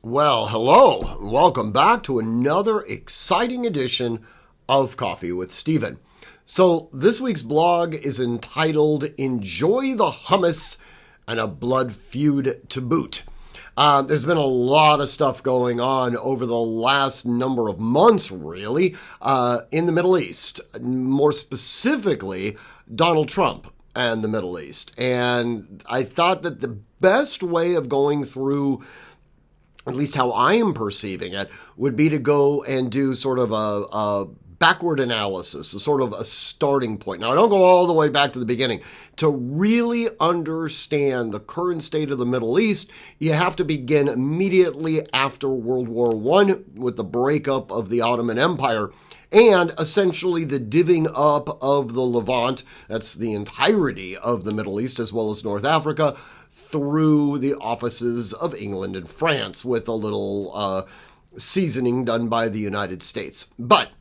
Well, hello. Welcome back to another exciting edition of Coffee with Stephen. So, this week's blog is entitled Enjoy the Hummus and a Blood Feud to Boot. There's been a lot of stuff going on over the last number of months, really, in the Middle East. More specifically, Donald Trump and the Middle East. And I thought that the best way of going through, at least how I am perceiving it, would be to go and do sort of a backward analysis, a sort of a starting point. Now, I don't go all the way back to the beginning. To really understand the current state of the Middle East, you have to begin immediately after World War I with the breakup of the Ottoman Empire and essentially the divvying up of the Levant, that's the entirety of the Middle East as well as North Africa, through the offices of England and France with a little seasoning done by the United States. But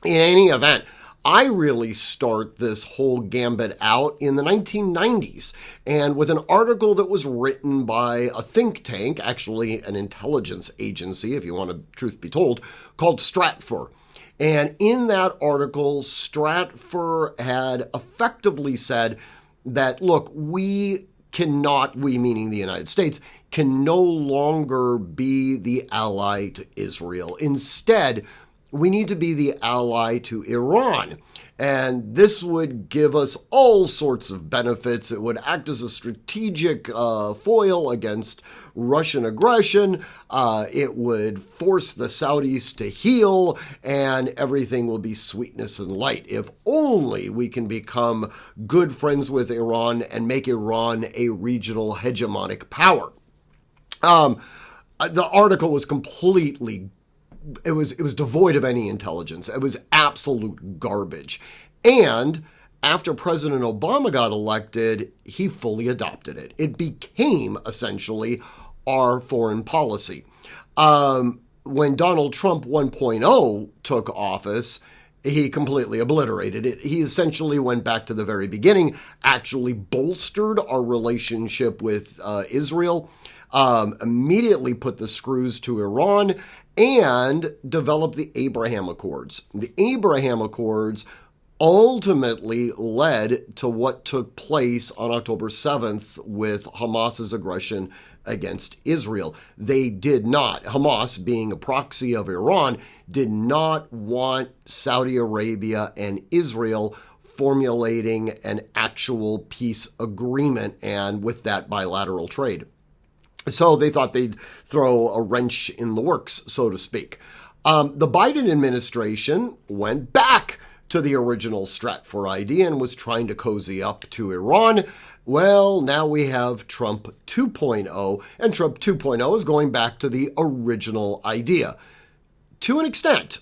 in any event, I really start this whole gambit out in the 1990s, and with an article that was written by a think tank, actually an intelligence agency, if you want the truth be told, called Stratfor. And in that article, Stratfor had effectively said that, look, we meaning the United States, can no longer be the ally to Israel. Instead, we need to be the ally to Iran. And this would give us all sorts of benefits. It would act as a strategic foil against Russian aggression. It would force the Saudis to heel, and everything will be sweetness and light. If only we can become good friends with Iran and make Iran a regional hegemonic power. The article was completely It was devoid of any intelligence. It was absolute garbage. And after President Obama got elected, he fully adopted it. It became essentially our foreign policy. When Donald Trump 1.0 took office, he completely obliterated it. He essentially went back to the very beginning, actually bolstered our relationship with Israel, immediately put the screws to Iran, and developed the Abraham Accords. The Abraham Accords ultimately led to what took place on October 7th with Hamas's aggression against Israel. They did not, Hamas being a proxy of Iran, did not want Saudi Arabia and Israel formulating an actual peace agreement and with that bilateral trade. So they thought they'd throw a wrench in the works, so to speak. The Biden administration went back to the original Stratfor idea and was trying to cozy up to Iran. Well, now we have Trump 2.0, and Trump 2.0 is going back to the original idea. To an extent,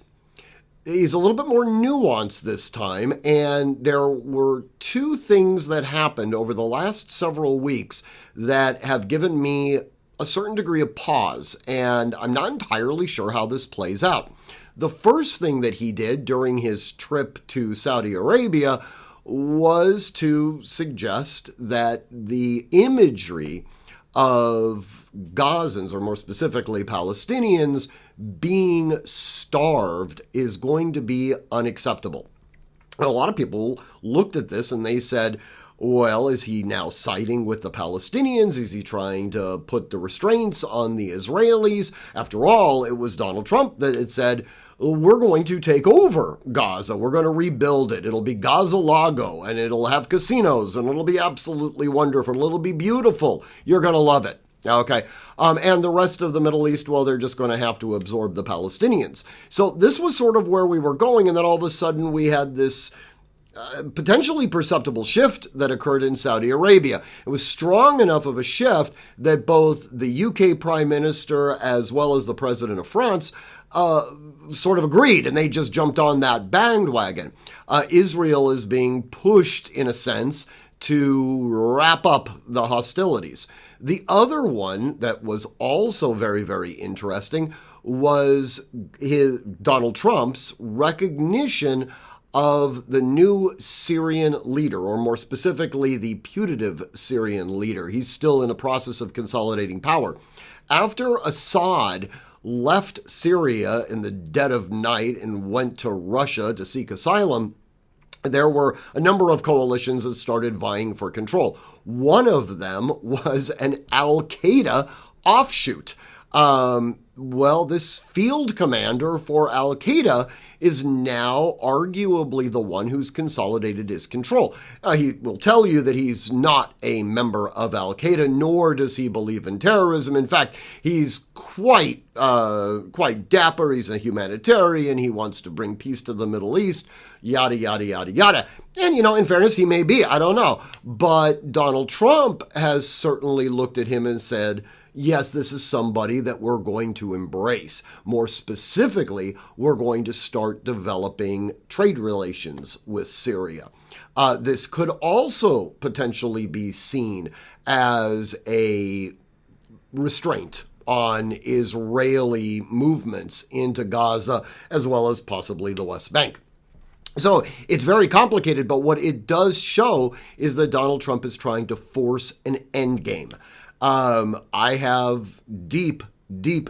he's a little bit more nuanced this time, and there were two things that happened over the last several weeks that have given me a certain degree of pause, and I'm not entirely sure how this plays out. The first thing that he did during his trip to Saudi Arabia was to suggest that the imagery of Gazans, or more specifically Palestinians, being starved is going to be unacceptable. A lot of people looked at this and they said, well, is he now siding with the Palestinians? Is he trying to put the restraints on the Israelis? After all, it was Donald Trump that had said, we're going to take over Gaza. We're going to rebuild it. It'll be Gaza-Lago, and it'll have casinos, and it'll be absolutely wonderful. It'll be beautiful. You're going to love it. Okay. And the rest of the Middle East, well, they're just going to have to absorb the Palestinians. So this was sort of where we were going. And then all of a sudden we had this potentially perceptible shift that occurred in Saudi Arabia. It was strong enough of a shift that both the UK Prime Minister as well as the President of France sort of agreed, and they just jumped on that bandwagon. Israel is being pushed, in a sense, to wrap up the hostilities. The other one that was also very, very interesting was Donald Trump's recognition of the new Syrian leader, or more specifically, the putative Syrian leader. He's still in the process of consolidating power. after Assad left Syria in the dead of night and went to Russia to seek asylum, there were a number of coalitions that started vying for control. One of them was an Al-Qaeda offshoot. This field commander for Al-Qaeda is now arguably the one who's consolidated his control. He will tell you that he's not a member of Al-Qaeda, nor does he believe in terrorism. In fact, he's quite dapper. He's a humanitarian. He wants to bring peace to the Middle East, yada, yada, yada, yada. And, in fairness, he may be. I don't know. But Donald Trump has certainly looked at him and said, yes, this is somebody that we're going to embrace. More specifically, we're going to start developing trade relations with Syria. This could also potentially be seen as a restraint on Israeli movements into Gaza, as well as possibly the West Bank. So it's very complicated, but what it does show is that Donald Trump is trying to force an endgame. I have deep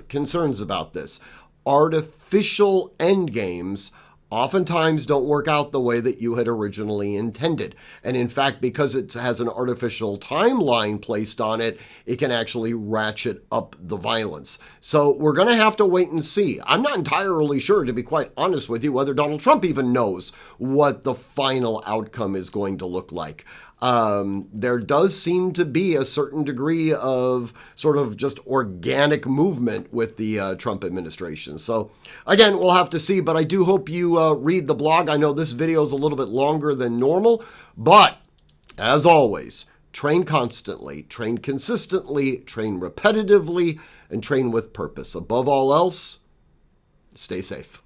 concerns about this. Artificial endgames oftentimes don't work out the way that you had originally intended. And in fact, because it has an artificial timeline placed on it, it can actually ratchet up the violence. So we're going to have to wait and see. I'm not entirely sure, to be quite honest with you, whether Donald Trump even knows what the final outcome is going to look like. There does seem to be a certain degree of sort of just organic movement with the Trump administration. So again, we'll have to see, but I do hope you read the blog. I know this video is a little bit longer than normal, but as always, train constantly, train consistently, train repetitively, and train with purpose. Above all else, stay safe.